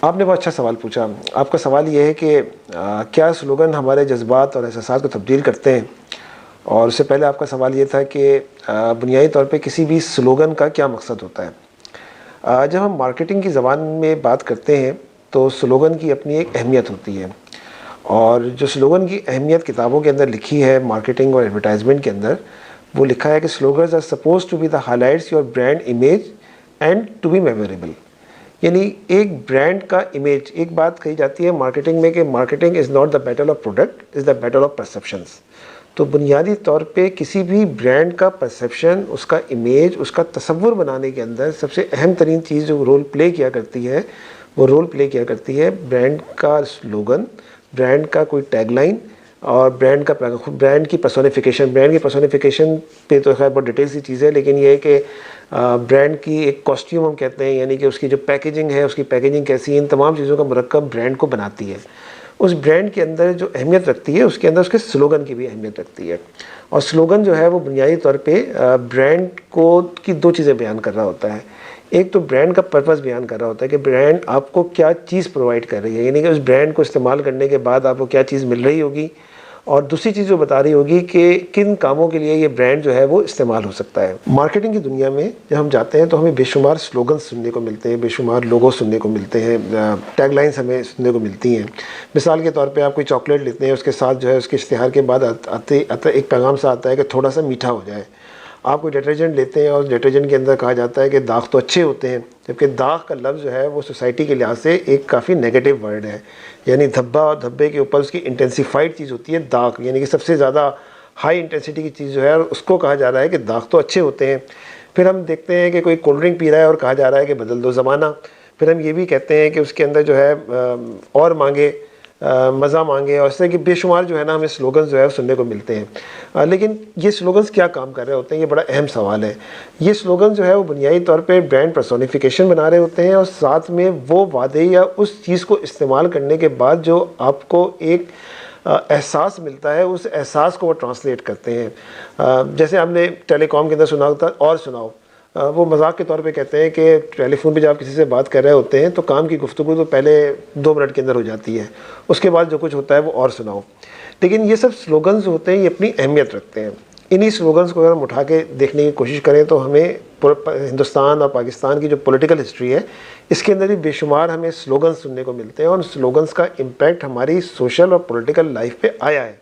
आपने बहुत अच्छा सवाल पूछा। आपका सवाल ये है कि क्या स्लोगन हमारे जज्बात और एहसासात को तब्दील करते हैं। और उससे पहले आपका सवाल ये था कि बुनियादी तौर पे किसी भी स्लोगन का क्या मकसद होता है। जब हम मार्केटिंग की ज़बान में बात करते हैं तो स्लोगन की अपनी एक अहमियत होती है। और जो स्लोगन की अहमियत किताबों के अंदर लिखी है, मार्केटिंग और एडवर्टाइजमेंट के अंदर, वो लिखा है कि slogans are suppose to be the highlights your brand image and to be memorable. यानी एक ब्रांड का इमेज, एक बात कही जाती है मार्केटिंग में कि marketing is not the battle of product, is the battle of perceptions. तो बुनियादी तौर पे किसी भी ब्रांड का परसेप्शन, उसका इमेज, उसका तसव्वुर बनाने के अंदर सबसे अहम तरीन चीज़ जो रोल प्ले किया करती है, वो रोल प्ले किया करती है ब्रांड का स्लोगन, ब्रांड का कोई टैगलाइन और ब्रांड की पर्सोनिफिकेशन। ब्रांड की पर्सोनिफिकेशन पे तो खैर बहुत डिटेल सी चीज़ है, लेकिन ये है कि ब्रांड की एक कॉस्ट्यूम हम कहते हैं, यानी कि उसकी जो पैकेजिंग है, उसकी पैकेजिंग कैसी है, इन तमाम चीज़ों का मरकब ब्रांड को बनाती है। उस ब्रांड के अंदर जो अहमियत रखती है, उसके अंदर उसके स्लोगन की भी अहमियत रखती है। और स्लोगन जो है वो बुनियादी तौर पे ब्रांड को की दो चीज़ें बयान कर रहा होता है। एक तो ब्रांड का पर्पस बयान कर रहा होता है कि ब्रांड आपको क्या चीज़ प्रोवाइड कर रही है, यानी कि उस ब्रांड को इस्तेमाल करने के बाद आपको क्या चीज़ मिल रही होगी। और दूसरी चीज़ जो बता रही होगी कि किन कामों के लिए ये ब्रांड जो है वो इस्तेमाल हो सकता है। मार्केटिंग की दुनिया में जब हम जाते हैं तो हमें बेशुमार स्लोगन सुनने को मिलते हैं, बेशुमार लोगो सुनने को मिलते हैं, टैगलाइंस हमें सुनने को मिलती हैं। मिसाल के तौर पे आप कोई चॉकलेट लेते हैं, उसके साथ जो है उसके इश्तिहार के बाद आते एक पैगाम सा आता है कि थोड़ा सा मीठा हो जाए। आप कोई डिटर्जेंट लेते हैं और डिटर्जेंट के अंदर कहा जाता है कि दाग तो अच्छे होते हैं, जबकि दाग का लफ्ज़ जो है वो सोसाइटी के लिहाज से एक काफ़ी नेगेटिव वर्ड है। यानी धब्बा और धब्बे के ऊपर उसकी इंटेंसिफाइड चीज़ होती है दाग, यानी कि सबसे ज़्यादा हाई इंटेंसिटी की चीज़ जो है, और उसको कहा जा रहा है कि दाग तो अच्छे होते हैं। फिर हम देखते हैं कि कोई कोल्ड ड्रिंक पी रहा है और कहा जा रहा है कि बदल दो ज़माना। फिर हम ये भी कहते हैं कि उसके अंदर जो है और मांगे, मज़ा मांगे, और इस तरह के बेशुमार जो है ना हमें स्लोगन्स जो है सुनने को मिलते हैं। लेकिन ये स्लोगन्स क्या काम कर रहे होते हैं, ये बड़ा अहम सवाल है। ये स्लोगन जो है वो बुनियादी तौर पे ब्रांड पर्सोनिफिकेशन बना रहे होते हैं, और साथ में वो वादे या उस चीज़ को इस्तेमाल करने के बाद जो आपको एक एहसास मिलता है, उस एहसास को वो ट्रांसलेट करते हैं। जैसे हमने टेलीकॉम के अंदर सुना होता है और सुनाओ, वो मजाक के तौर पे कहते हैं कि टेलीफोन पे जब आप किसी से बात कर रहे होते हैं तो काम की गुफ्तगू तो पहले 2 मिनट के अंदर हो जाती है, उसके बाद जो कुछ होता है वो और सुनाओ। लेकिन ये सब स्लोगन्स होते हैं, ये अपनी अहमियत रखते हैं। इन्हीं स्लोगन्स को अगर हम उठा के देखने की कोशिश करें तो हमें हिंदुस्तान और पाकिस्तान की जो पॉलिटिकल हिस्ट्री है, इसके अंदर भी बेशुमार हमें स्लोगन्स सुनने को मिलते हैं, और स्लोगन्स का इम्पैक्ट हमारी सोशल और पॉलिटिकल लाइफ पे आया है।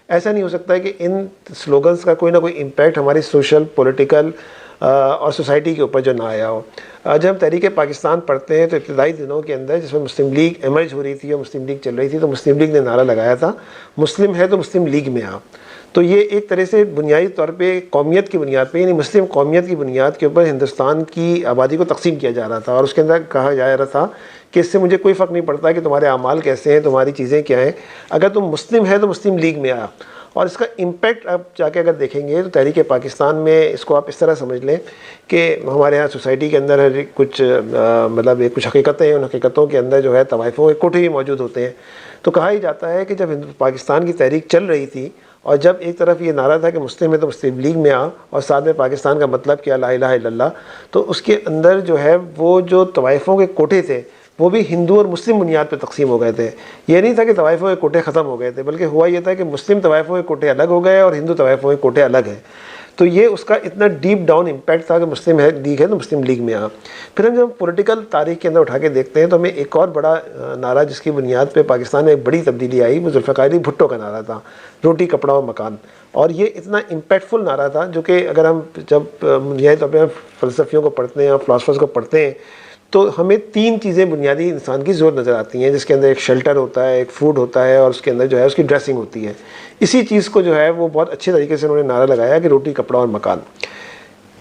ऐसा नहीं हो सकता है कि इन स्लोगन्स का कोई ना कोई इम्पैक्ट हमारी सोशल, पॉलिटिकल और सोसाइटी के ऊपर जो ना आया हो। जब हम तहरीक पाकिस्तान पढ़ते हैं तो इब्तदाई दिनों के अंदर जिसमें मुस्लिम लीग एमर्ज हो रही थी और मुस्लिम लीग चल रही थी, तो मुस्लिम लीग ने नारा लगाया था, मुस्लिम है तो मुस्लिम लीग में आ। तो ये एक तरह से बुनियादी तौर पे कौमियत की बुनियाद पे, यानी मुस्लिम कौमियत की बुनियाद के ऊपर हिंदुस्तान की आबादी को तकसीम किया जा रहा था, और उसके अंदर कहा जा रहा था कि इससे मुझे कोई फ़र्क नहीं पड़ता कि तुम्हारे अमाल कैसे हैं, तुम्हारी चीज़ें क्या हैं, अगर तुम मुस्लिम है तो मुस्लिम लीग में आ। और इसका इम्पैक्ट आप जाके अगर देखेंगे तो तहरीक पाकिस्तान में इसको आप इस तरह समझ लें कि हमारे यहाँ सोसाइटी के अंदर कुछ मतलब कुछ हकीकतें हैं, उन हकीकतों के अंदर जो है तवाइफ़ों के कोठे भी मौजूद होते हैं। तो कहा ही जाता है कि जब पाकिस्तान की तहरीक चल रही थी और जब एक तरफ ये नारा था कि मुस्लिम है तो मुस्लिम लीग में आ, और साथ में पाकिस्तान का मतलब क्या, ला इलाहा इल्लल्लाह, तो उसके अंदर जो है वो जो तवाइफ़ों के कोठे थे वो भी हिंदू और मुस्लिम बुनियाद पर तकसीम हो गए थे। ये नहीं था कि तवाइफ़ों के कोठे ख़त्म हो गए थे, बल्कि हुआ ये था कि मुस्लिम तवाइफ़ों के कोठे अलग हो गए और हिंदू तवाइफ़ों के कोठे अलग हैं। तो ये उसका इतना डीप डाउन इम्पैक्ट था कि मुस्लिम है लीग है तो मुस्लिम लीग में आ। फिर हम जब पॉलिटिकल तारीख के अंदर उठा के देखते हैं तो हमें एक और बड़ा नारा जिसकी बुनियाद पे पाकिस्तान में एक बड़ी तब्दीली आई, वो जुल्फ़िकार अली भुट्टो का नारा था, रोटी कपड़ा और मकान। और ये इतना इम्पैक्टफुल नारा था जो कि अगर हम जब बुनियादी तौर पर फ़लसफ़ियों को पढ़ते हैं और फ़िलासफ़र्स को पढ़ते हैं तो हमें 3 चीज़ें बुनियादी इंसान की ज़रूरत नज़र आती हैं, जिसके अंदर एक शेल्टर होता है, एक फूड होता है, और उसके अंदर जो है उसकी ड्रेसिंग होती है। इसी चीज़ को जो है वो बहुत अच्छे तरीके से उन्होंने नारा लगाया कि रोटी कपड़ा और मकान।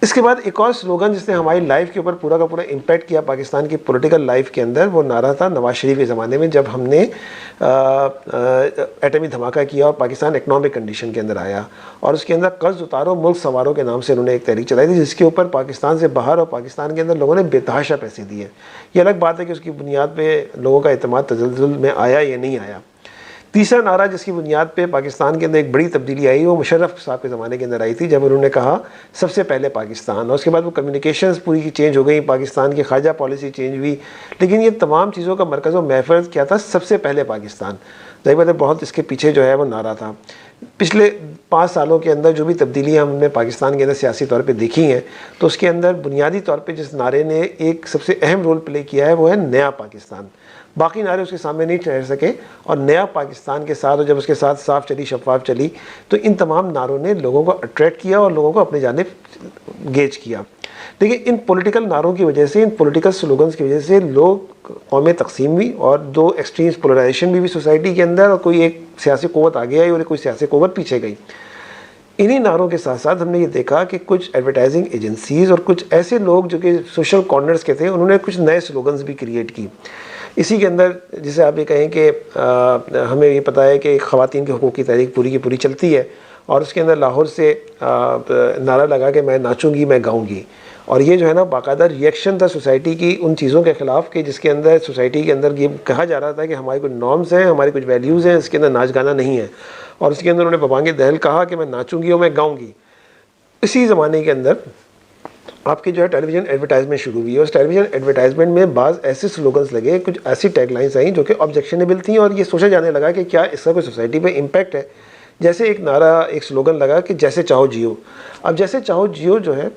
इसके बाद एक और स्लोगन जिसने हमारी लाइफ के ऊपर पूरा का पूरा इम्पैक्ट किया पाकिस्तान की पॉलिटिकल लाइफ के अंदर, वो नारा था नवाज शरीफ के ज़माने में, जब हमने एटमी धमाका किया और पाकिस्तान इकनॉमिक कंडीशन के अंदर आया, और उसके अंदर कर्ज उतारो मुल्क सवारों के नाम से उन्होंने एक तहरीक चलाई थी, जिसके ऊपर पाकिस्तान से बाहर और पाकिस्तान के अंदर लोगों ने बेतहाशा पैसे दिए। ये अलग बात है कि उसकी बुनियाद पर लोगों का एतमाद तजल्जुल में आया या नहीं आया। तीसरा नारा जिसकी बुनियाद पे पाकिस्तान के अंदर एक बड़ी तब्दीली आई वो मुशर्रफ साहब के ज़माने के अंदर आई थी, जब उन्होंने कहा सबसे पहले पाकिस्तान, और उसके बाद वो कम्युनिकेशंस पूरी की चेंज हो गई, पाकिस्तान की खारजा पॉलिसी चेंज हुई, लेकिन ये तमाम चीज़ों का मरकज़ और महफल क्या था, सबसे पहले पाकिस्तान। ज़ाहिर बात है बहुत इसके पीछे जो है वो नारा था। पिछले 5 सालों के अंदर जो भी तब्दीलियाँ हमने पाकिस्तान के अंदर सियासी तौर पे देखी हैं, तो उसके अंदर बुनियादी तौर पे जिस नारे ने एक सबसे अहम रोल प्ले किया है वो है नया पाकिस्तान। बाकी नारे उसके सामने नहीं ठहर सके, और नया पाकिस्तान के साथ, और जब उसके साथ साफ चली शफाफ चली, तो इन तमाम नारों ने लोगों को अट्रैक्ट किया और लोगों को अपनी जानिब गेज किया। देखिए, इन पॉलिटिकल नारों की वजह से, इन पॉलिटिकल स्लोगन्स की वजह से लोग कौमें तकसीम हुई और दो एक्सट्रीम्स पोलराइजेशन भी हुई सोसाइटी के अंदर, और कोई एक सियासी क़ुव्वत आगे आई और कोई सियासी क़ुव्वत पीछे गई। इन्हीं नारों के साथ साथ हमने ये देखा कि कुछ एडवर्टाइजिंग एजेंसीज़ और कुछ ऐसे लोग जो कि सोशल कॉर्नर्स के थे, उन्होंने कुछ नए स्लोगन्स भी क्रिएट की। इसी के अंदर जिसे आप ये कहें कि हमें ये पता है कि ख़वातीन के हुकूक़ की तहरीक पूरी की पूरी चलती है, और उसके अंदर लाहौर से नारा लगा कि मैं नाचूंगी, मैं गाऊंगी, और ये जो है ना बाकायदा रिएक्शन था सोसाइटी की उन चीज़ों के ख़िलाफ़ कि जिसके अंदर सोसाइटी के अंदर ये कहा जा रहा था कि हमारी कुछ नॉर्म्स हैं, हमारी कुछ वैल्यूज़ हैं, इसके अंदर नाच गाना नहीं है, और उसके अंदर उन्होंने बबांगे दहल कहा कि मैं नाचूंगी और मैं गाऊंगी। इसी ज़माने के अंदर आपकी जो है टेलीविज़न एडवर्टाइजमेंट शुरू हुई, और उस टेलीविज़न एडवर्टाइजमेंट में बाज़ ऐसे स्लोगन्स लगे, कुछ ऐसी टैगलाइंस आई जो कि ऑब्जेक्शनेबल थी, और ये सोचा जाने लगा कि क्या इसका कोई सोसाइटी पे इम्पैक्ट है। जैसे एक नारा, एक स्लोगन लगा कि जैसे चाहो जियो। अब जैसे चाहो जियो जो है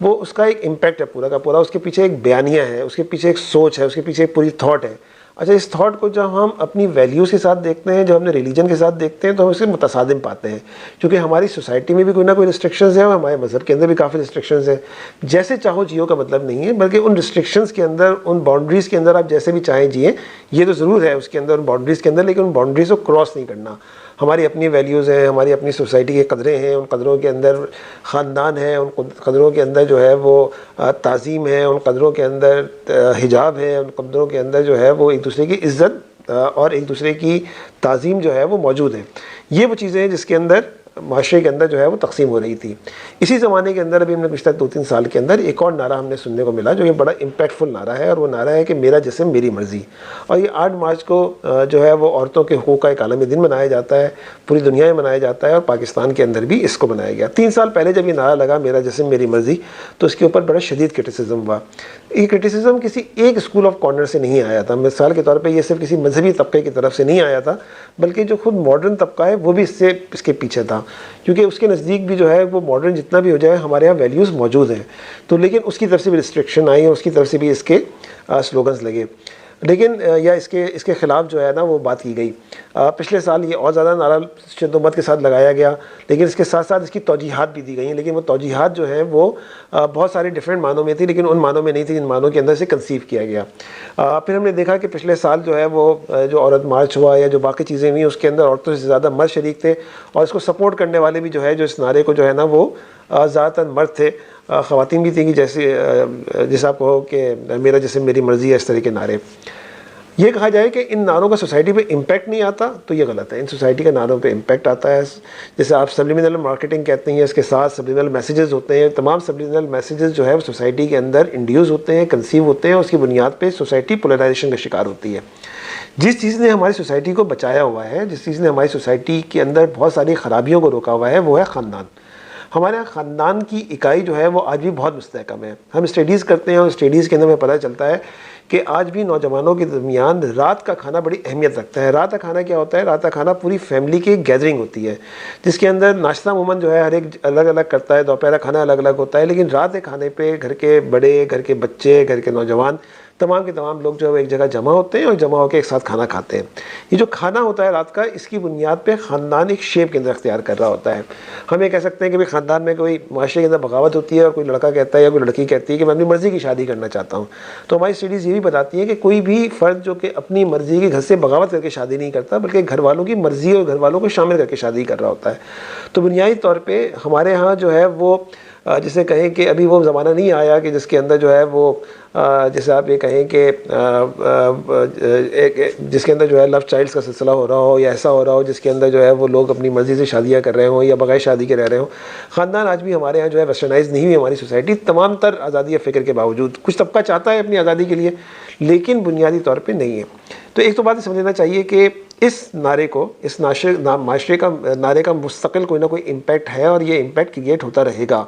वो उसका एक इम्पैक्ट है पूरा का पूरा, उसके पीछे एक बयानिया है, उसके पीछे एक सोच है, उसके पीछे एक पूरी थॉट है। अच्छा, इस थॉट को जब हम अपनी वैल्यूज़ के साथ देखते हैं, जब हमने रिलीजन के साथ देखते हैं, तो हम इससे मुतसादिम पाते हैं, क्योंकि हमारी सोसाइटी में भी कोई ना कोई रिस्ट्रिक्शंस है और हमारे मज़हब के अंदर भी काफ़ी रिस्ट्रिक्शंस हैं। जैसे चाहो जियो का मतलब नहीं है, बल्कि उन रिस्ट्रिक्शंस के अंदर, उन बाउंड्रीज़ के अंदर आप जैसे भी चाहें जिए, ये तो ज़रूर है उसके अंदर, उन बाउंड्रीज़ के अंदर, लेकिन उन बाउंड्रीज़ को क्रॉस नहीं करना। हमारी अपनी वैल्यूज़ हैं, हमारी अपनी सोसाइटी के कदरें हैं, उन कदरों के अंदर ख़ानदान है, उन कदरों के अंदर जो है वो ताज़ीम है, उन कदरों के अंदर हिजाब है, उन कदरों के अंदर जो है वो एक दूसरे की इज़्ज़त और एक दूसरे की ताज़ीम जो है वो मौजूद है। ये वो चीज़ें हैं जिसके अंदर माशरे के अंदर जो है वो तकसीम हो रही थी। इसी ज़माने के अंदर अभी हमने पिछले 2-3 साल के अंदर एक और नारा हमने सुनने को मिला जो ये बड़ा इम्पैक्टफुल नारा है, और वो नारा है कि मेरा जिस्म मेरी मर्ज़ी। और ये 8 मार्च को जो है वो औरतों के हुकूक़ का एक आलमी दिन मनाया जाता है, पूरी दुनिया में मनाया जाता है, और पाकिस्तान के अंदर भी इसको बनाया गया। 3 साल पहले जब ये नारा लगा मेरा जिस्म मेरी मर्ज़ी, तो इसके ऊपर बड़ा शदीद क्रिटिसिज्म हुआ। ये क्रिटिसिज्म किसी एक स्कूल ऑफ कॉर्नर से नहीं आया था, मिसाल के तौर पर ये सिर्फ किसी मजहबी तबके की तरफ से नहीं आया था, बल्कि जो खुद मॉडर्न तबका है वो भी इसके पीछे था, क्योंकि उसके नज़दीक भी जो है वो मॉडर्न जितना भी हो जाए हमारे यहाँ वैल्यूज़ मौजूद हैं। तो लेकिन उसकी तरफ से भी रिस्ट्रिक्शन आई और उसकी तरफ से भी इसके स्लोगन्स लगे, लेकिन या इसके ख़िलाफ़ जो है ना वो बात की गई। पिछले साल ये और ज़्यादा नारा शिद्दत के साथ लगाया गया, लेकिन इसके साथ साथ इसकी तौजीहात भी दी गई, लेकिन वो तौजीहात जो है वो बहुत सारे डिफरेंट मानों में थी, लेकिन उन मानों में नहीं थी जिन मानों के अंदर से कंसीव किया गया। फिर हमने देखा कि पिछले साल जो है वो जो औरत मार्च हुआ या जो बाकी चीज़ें हुई उसके अंदर औरतों से ज़्यादा मर्द शरीक थे, और इसको सपोर्ट करने वाले भी जो है, जो इस नारे को जो है ना वो ज़्यादातर मर्द थे, ख़वातीन भी थी, कि जैसे आप कहो कि मेरा जिस्म मेरी मर्ज़ी है, इस तरह के नारे। ये कहा जाए कि इन नारों का सोसाइटी पे इम्पैक्ट नहीं आता तो ये गलत है। इन सोसाइटी के नारों पे इम्पैक्ट आता है, जैसे आप सब्लिमिनल मार्केटिंग कहते हैं, इसके साथ सब्लिमिनल मैसेजेस होते हैं। तमाम सब्लिमिनल मैसेजेस जो है वो सोसाइटी के अंदर इंड्यूस होते हैं, कंसीव होते हैं, उसकी बुनियाद पे सोसाइटी पोलराइजेशन का शिकार होती है। जिस चीज़ ने हमारी सोसाइटी को बचाया हुआ है, जिस चीज़ ने हमारी सोसाइटी के अंदर बहुत सारी ख़राबियों को रोका हुआ है, वो है ख़ानदान। हमारे यहाँ ख़ानदान की इकाई जो है वो आज भी बहुत मुस्तहकम है। हम स्टडीज़ करते हैं और स्टडीज़ के अंदर हमें पता चलता है कि आज भी नौजवानों के दरमियान रात का खाना बड़ी अहमियत रखता है। रात का खाना क्या होता है? रात का खाना पूरी फैमिली की गैदरिंग होती है, जिसके अंदर नाश्ता अमूमन जो है हर एक अलग अलग करता है, दोपहर खाना अलग अलग होता है, लेकिन रात के खाने पे घर के बड़े, घर के बच्चे, घर के नौजवान, तमाम के तमाम लोग जो है एक जगह जमा होते हैं और जमा होकर एक साथ खाना खाते हैं। ये जो खाना होता है रात का, इसकी बुनियाद पे ख़ानदान एक शेप के अंदर अख्तियार कर रहा होता है। हम ये कह सकते हैं कि भाई ख़ानदान में कोई माशरे के अंदर बगावत होती है और कोई लड़का कहता है या कोई लड़की कहती है कि मैं अपनी मर्ज़ी की शादी करना चाहता हूँ, तो हमारी स्टडीज़ ये भी बताती है कि कोई भी फ़र्द जो कि अपनी मर्ज़ी के घर से बगावत करके शादी नहीं करता, बल्कि घर वालों की मर्ज़ी और घर वालों को शामिल करके शादी कर रहा होता है। तो बुनियादी तौर पर हमारे यहाँ जो है वो जिसे कहें कि अभी वो ज़माना नहीं आया कि जिसके अंदर जो है वो जैसे आप ये कहें कि जिसके अंदर जो है लव चाइल्ड्स का सिलसिला हो रहा हो या ऐसा हो रहा हो जिसके अंदर जो है वो लोग अपनी मर्ज़ी से शादियां कर रहे हों या बगैर शादी के रह रहे हों। ख़ानदान आज भी हमारे यहाँ जो है वेस्टर्नाइज नहीं हुई हमारी सोसाइटी, तमाम तर आज़ादी फ़िक्र के बावजूद। कुछ तबका चाहता है अपनी आज़ादी के लिए, लेकिन बुनियादी तौर पर नहीं है। तो एक तो बात समझ लेना चाहिए कि इस नारे को, इस माशरे का नारे का मुस्तकिल कोई ना कोई इम्पैक्ट है और ये इम्पैक्ट क्रिएट होता रहेगा।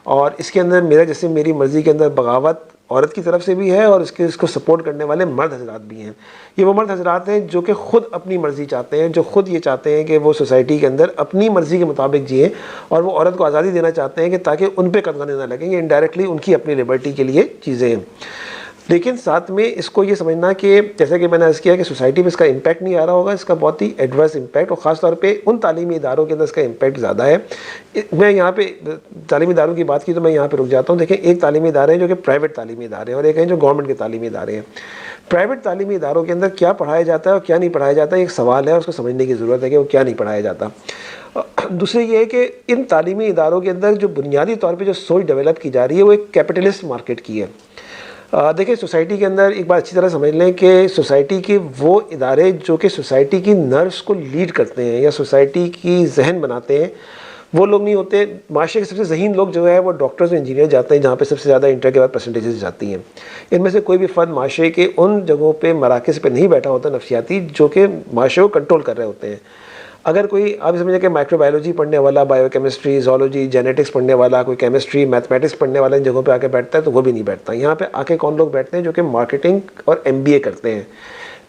और इसके अंदर मेरा जैसे मेरी मर्ज़ी के अंदर बगावत औरत की तरफ से भी है और इसको सपोर्ट करने वाले मर्द हजरात भी हैं। ये वो मर्द हजरात हैं जो कि ख़ुद अपनी मर्ज़ी चाहते हैं, जो ख़ुद ये चाहते हैं कि वो सोसाइटी के अंदर अपनी मर्ज़ी के मुताबिक जिए और वो औरत को आज़ादी देना चाहते हैं कि ताकि उन पर कदगने ना लगें। ये इनडायरेक्टली उनकी अपनी लिबर्टी के लिए चीज़ें हैं। लेकिन साथ में इसको ये समझना कि जैसे कि मैंने अर्ज़ किया कि सोसाइटी में इसका इम्पैक्ट नहीं आ रहा होगा, इसका बहुत ही एडवर्स इम्पैक्ट और ख़ास तौर पे उन तालीमी इदारों के अंदर इसका इम्पैक्ट ज़्यादा है। मैं यहाँ पे तालीमी इदारों की बात की तो मैं यहाँ पे रुक जाता हूँ। देखें, एक तालीमी इदारे हैं जो कि प्राइवेट तालीमी इदारे हैं और एक हैं जो गवर्नमेंट के तालीमी इदारे हैं। प्राइवेट तालीमी इदारों के अंदर क्या पढ़ाया जाता है और क्या नहीं पढ़ाया जाता है, एक सवाल है, उसको समझने की ज़रूरत है कि वो क्या नहीं पढ़ाया जाता। दूसरी ये है कि इन तालीमी इदारों के अंदर जो बुनियादी तौर पर जो सोच डेवलप की जा रही है वो एक कैपिटलिस्ट मार्केट की है। देखिए, सोसाइटी के अंदर एक बात अच्छी तरह समझ लें कि सोसाइटी के वो इदारे जो कि सोसाइटी की नर्व्स को लीड करते हैं या सोसाइटी की जहन बनाते हैं, वो लोग नहीं होते। माशरे के सबसे ज़हीन लोग जो है वो डॉक्टर्स और इंजीनियर जाते हैं जहाँ पे सबसे ज़्यादा इंटर के बाद परसेंटेजेस जाती हैं। इनमें से कोई भी फ़र्द माशरे के उन जगहों पे मराकज़ पे नहीं बैठा होता नफ्सियाती जो कि माशरे को कंट्रोल कर रहे होते हैं। अगर कोई आप समझें कि माइक्रोबायोलॉजी पढ़ने वाला, बायोकेमिस्ट्री, जोलॉजी, जेनेटिक्स पढ़ने वाला, कोई केमिस्ट्री, मैथमेटिक्स पढ़ने वाला इन जगहों पे आके बैठता है तो वो भी नहीं बैठता। यहाँ पे आके कौन लोग बैठते हैं जो कि मार्केटिंग और एमबीए करते हैं।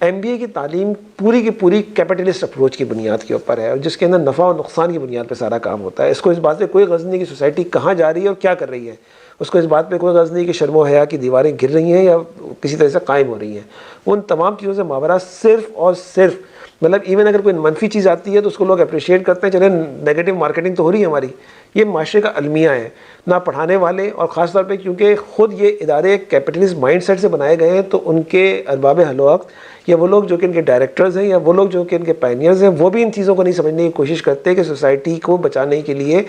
एमबीए की तालीम पूरी की पूरी कैपिटलिस्ट अप्रोच की बुनियाद के ऊपर है और जिसके अंदर नफ़ा और नुकसान की बुनियाद पर सारा काम होता है। इसको इस बात से कोई गर्ज नहीं कि सोसाइटी कहाँ जा रही है और क्या कर रही है। उसको इस बात पे कोई गर्ज नहीं कि शर्म व हया की दीवारें गिर रही हैं या किसी तरह से कायम हो रही हैं। उन तमाम चीज़ों से मावरा सिर्फ़ और सिर्फ मतलब इवन अगर कोई मनफी चीज़ आती है तो उसको लोग अप्रिशिएट करते हैं, चले नेगेटिव मार्केटिंग तो हो रही है हमारी। ये माशरे का अलमिया है ना पढ़ाने वाले, और ख़ास तौर पे क्योंकि ख़ुद ये इदारे कैपिटलिस्ट माइंडसेट से बनाए गए हैं तो उनके अरबाब हलवक्त या वो लोग जो कि इनके डायरेक्टर्स हैं या वो लोग जो कि इनके पायनियर्स हैं वो भी इन चीज़ों को नहीं समझने की कोशिश करते कि सोसाइटी को बचाने के लिए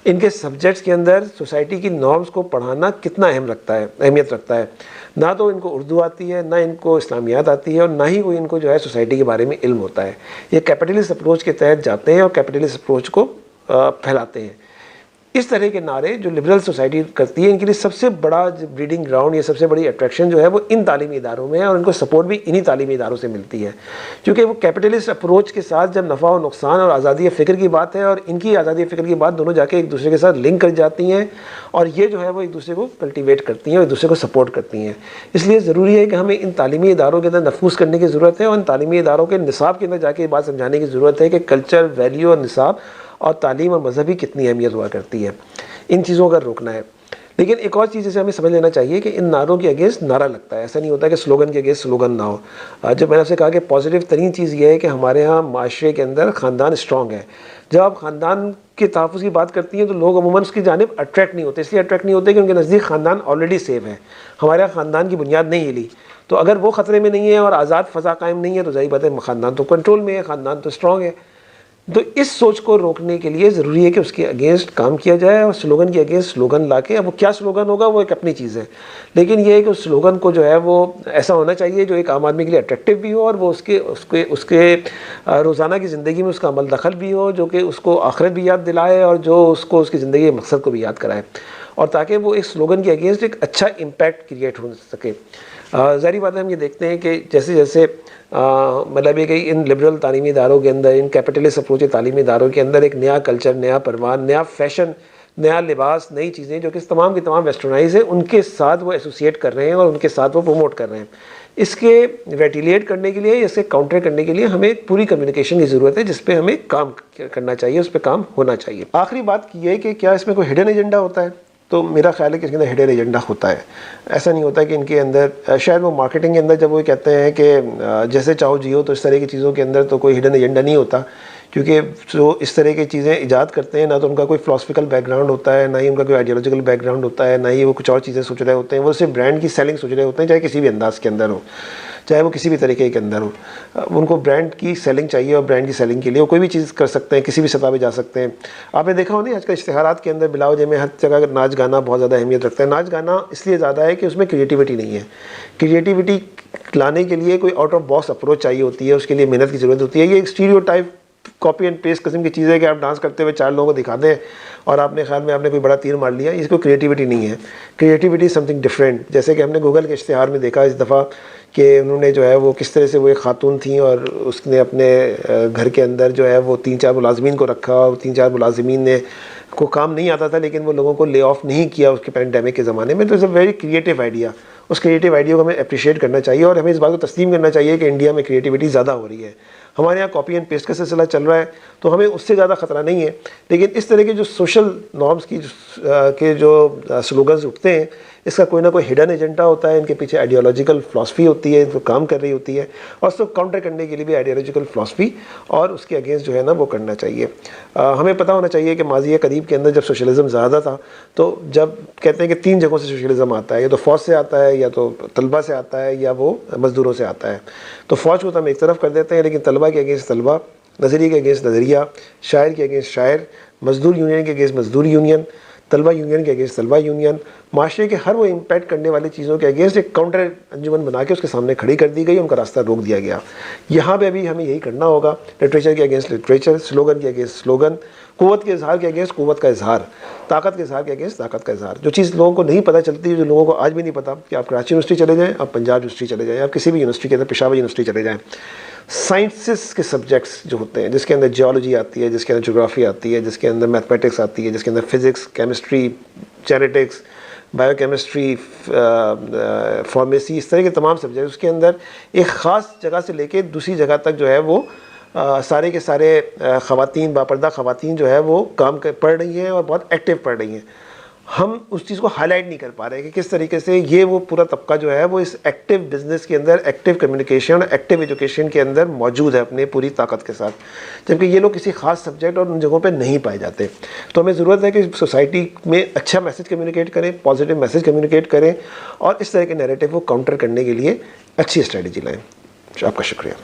इनके सब्जेक्ट्स के अंदर सोसाइटी की नॉर्म्स को पढ़ाना कितना अहमियत रखता है। ना तो इनको उर्दू आती है, ना इनको इस्लामियात आती है और ना ही कोई इनको जो है सोसाइटी के बारे में इल्म होता है। ये कैपिटलिस्ट अप्रोच के तहत जाते हैं और कैपिटलिस्ट अप्रोच को फैलाते हैं। इस तरह के नारे जो लिबरल सोसाइटी करती है, इनके लिए सबसे बड़ा ब्रीडिंग ग्राउंड या सबसे बड़ी अट्रैक्शन जो है वो इन तालीमी इदारों में है और इनको सपोर्ट भी इन्हीं तालीमी इदारों से मिलती है। क्योंकि वो कैपिटलिस्ट अप्रोच के साथ जब नफ़ा और नुकसान और आज़ादी फ़िक्र की बात है और इनकी आज़ादी फ़िक्र की बात दोनों जाके एक दूसरे के साथ लिंक कर जाती हैं और ये जो है वो एक दूसरे को कल्टिवेट करती हैं और एक दूसरे को सपोर्ट करती हैं। इसलिए ज़रूरी है कि हमें इन तालीमी इदारों के अंदर नफूस करने की ज़रूरत है और इन तालीमी इदारों के निसाब के अंदर जाके ये बात समझाने की ज़रूरत है कि कल्चर, वैल्यू और निसाब और तालीम और मज़हब की कितनी अहमियत हुआ करती है। इन चीज़ों का रोकना है। लेकिन एक और चीज़ जैसे हमें समझ लेना चाहिए कि इन नारों के अगेंस्ट नारा लगता है, ऐसा नहीं होता कि स्लोगन के अगेंस्ट स्लोगन ना हो। जब मैंने आपसे कहा कि पॉजिटिव तरीन चीज़ ये है कि हमारे यहाँ माशरे के अंदर ख़ानदान स्ट्रॉन्ग है। जब आप ख़ानदान के तहफ़्फ़ुज़ की बात करती हैं तो लोग अमूमन उसकी जानिब अट्रैक्ट नहीं होते। इसलिए अट्रैक्ट नहीं होते कि उनके नज़दीक ख़ानदान ऑलरेडी सेफ है, हमारे यहाँ ख़ानदान की बुनियाद नहीं हिली। तो अगर वो ख़तरे में नहीं है और आज़ाद फ़ज़ा कायम नहीं है तो ज़ाहिर बात है ख़ानदान तो कंट्रोल में है, ख़ानदान तो स्ट्रॉन्ग है। तो इस सोच को रोकने के लिए ज़रूरी है कि उसके अगेंस्ट काम किया जाए और स्लोगन के अगेंस्ट स्लोगन लाके, अब वो क्या स्लोगन होगा वो एक अपनी चीज़ है, लेकिन ये है कि उस स्लोगन को जो है वो ऐसा होना चाहिए जो एक आम आदमी के लिए अट्रैक्टिव भी हो और वो उसके रोज़ाना की ज़िंदगी में उसका अमल दखल भी हो, जो कि उसको आखिरत भी याद दिलाए और जो उसको उसकी ज़िंदगी के मकसद को भी याद कराए, और ताकि वो इस स्लोगन के अगेंस्ट एक अच्छा इम्पैक्ट क्रिएट हो सके। ज़ाहिर बात है हम ये देखते हैं कि जैसे जैसे मतलब ये कि इन लिबरल तालीमी इदारों के अंदर, इन कैपिटलिस्ट अप्रोच तालीमी इदारों के अंदर एक नया कल्चर, नया परवान, नया फैशन, नया लिबास, नई चीज़ें जो कि तमाम की तमाम वेस्टर्नाइज है, उनके साथ वो एसोसिएट कर रहे हैं और उनके साथ वो प्रमोट कर रहे हैं। इसके वेटिलेट करने के लिए, इससे काउंटर करने के लिए हमें एक पूरी कम्युनिकेशन की ज़रूरत है जिस पे हमें काम करना चाहिए, उस पर काम होना चाहिए। आखिरी बात ये है कि क्या इसमें कोई हिडन एजेंडा होता है? तो मेरा ख्याल है कि इसके अंदर हिडन एजेंडा होता है। ऐसा नहीं होता कि इनके अंदर शायद वो मार्केटिंग के अंदर जब वो कहते हैं कि जैसे चाहो जियो, तो इस तरह की चीज़ों के अंदर तो कोई हिडन एजेंडा नहीं होता, क्योंकि जो इस तरह की चीज़ें ईजाद करते हैं ना तो उनका कोई फिलोसफिकल बैकग्राउंड होता है, ना ही उनका कोई आइडियोलॉजिकल बैकग्राउंड होता है, ना ही वो कुछ और चीज़ें सोच रहे होते हैं। वो सिर्फ ब्रांड की सेलिंग सोच रहे होते हैं, चाहे किसी भी अंदाज के अंदर हो, चाहे वो किसी भी तरीके के अंदर हो। उनको ब्रांड की सेलिंग चाहिए और ब्रांड की सेलिंग के लिए वो कोई भी चीज़ कर सकते हैं, किसी भी सतह पे जा सकते हैं। आपने देखा हो नहीं, आजकल इश्तिहारात के अंदर बिलावजे में हर जगह नाच गाना बहुत ज़्यादा अहमियत रखता है। नाच गाना इसलिए ज़्यादा है कि उसमें क्रिएटिविटी नहीं है। क्रिएटिविटी लाने के लिए कोई आउट ऑफ बॉक्स अप्रोच चाहिए होती है, उसके लिए मेहनत की ज़रूरत होती है। ये एक स्टीरियोटाइप कॉपी एंड पेस्ट किस्म की चीज़ है कि आप डांस करते हुए 4 लोगों को दिखा दें और आपने ख्याल में आपने कोई बड़ा तीर मार लिया। इसको क्रिएटिविटी नहीं है। Creativity something different. जैसे कि हमने गूगल के इश्तिहार में देखा इस दफ़ा कि उन्होंने जो है वो किस तरह से वो एक खातून थी और उसने अपने घर के अंदर जो है वो 3-4 मुलाजमीन को रखा और 3-4 मुलाजमीन ने को काम नहीं आता था, लेकिन वो लोगों को ले ऑफ नहीं किया उसके पैंडेमिक के ज़माने में। तो it's a very creative idea. उस क्रिएटिव आइडिया को हमें अप्रिशिएट करना चाहिए और हमें इस बात को तस्लीम करना चाहिए कि इंडिया में क्रिएटिविटी ज़्यादा हो रही है। हमारे यहाँ कॉपी एंड पेस्ट का सिलसिला चल रहा है तो हमें उससे ज़्यादा ख़तरा नहीं है, लेकिन इस तरह के जो सोशल नॉर्म्स की के जो स्लोगन्स उठते हैं इसका कोई ना कोई हिडन एजेंडा होता है, इनके पीछे आइडियोलॉजिकल फ़िलासफ़ी होती है, इनको काम कर रही होती है और उसको काउंटर करने के लिए भी आइडियोलॉजिकल फ़िलासफ़ी और उसके अगेंस्ट जो है ना वो करना चाहिए। हमें पता होना चाहिए कि माज़ी करीब के अंदर जब सोशलिज़म ज़्यादा था तो जब कहते हैं कि 3 जगहों से सोशलिज़म आता है, या तो फ़ौज से आता है, या तो तलबा से आता है, या वो मज़दूरों से आता है। तो फ़ौज को तो हम एक तरफ कर देते हैं, लेकिन तलबा के अगेंस्ट तलबा, नज़रिए के अगेंस्ट नज़रिया, शायर के अगेंस्ट शायर, मज़दूर यूनियन के अगेंस्ट मज़दूर यूनियन, तलबा यूनियन के अगेंस्ट तलबा यूनियन, माशरे के हर वो इम्पैक्ट करने वाली चीज़ों के अगेंस्ट एक काउंटर अंजुमन बना के उसके सामने खड़ी कर दी गई, उनका रास्ता रोक दिया गया। यहाँ पे अभी हमें यही करना होगा। लिटरेचर के अगेंस्ट लिटरेचर, स्लोगन के अगेंस्ट स्लोगन, क़ुव्वत के इजहार के अगेंस्ट क़ुव्वत का इजहार, ताकत के इजहार के अगेंस्ट ताकत का इजहार। जो चीज़ लोगों को नहीं पता चलती, जो लोगों को आज भी नहीं पता, कि आप कराची यूनिवर्सिटी चले जाएँ, आप पंजाब यूनिवर्सिटी चले जाएँ, आप किसी भी यूनिवर्सिटी के अंदर, पेशावर यूनिवर्सिटी चले जाएँ, साइंसिस के सब्जेक्ट्स जो होते हैं, जिसके अंदर जियोलॉजी आती है, जिसके अंदर ज्योग्राफी आती है, जिसके अंदर मैथमेटिक्स आती है, जिसके अंदर physics, chemistry, genetics, biochemistry, pharmacy, इस तरह के तमाम सब्जेक्ट, उसके अंदर एक ख़ास जगह से लेके दूसरी जगह तक जो है वो सारे के सारे ख़वातीन, बापर्दा ख़वातीन जो है वो काम पढ़ रही हैं और बहुत एक्टिव पढ़ रही हैं। हम उस चीज़ को हाईलाइट नहीं कर पा रहे कि किस तरीके से ये वो पूरा तबका जो है वो इस एक्टिव बिज़नेस के अंदर, एक्टिव कम्युनिकेशन और एक्टिव एजुकेशन के अंदर मौजूद है अपने पूरी ताकत के साथ, जबकि ये लोग किसी ख़ास सब्जेक्ट और उन जगहों पे नहीं पाए जाते। तो हमें ज़रूरत है कि सोसाइटी में अच्छा मैसेज कम्युनिकेट करें, पॉजिटिव मैसेज कम्युनिकेट करें और इस तरह के नैरेटिव को काउंटर करने के लिए अच्छी स्ट्रैटेजी लाएँ। आपका शुक्रिया।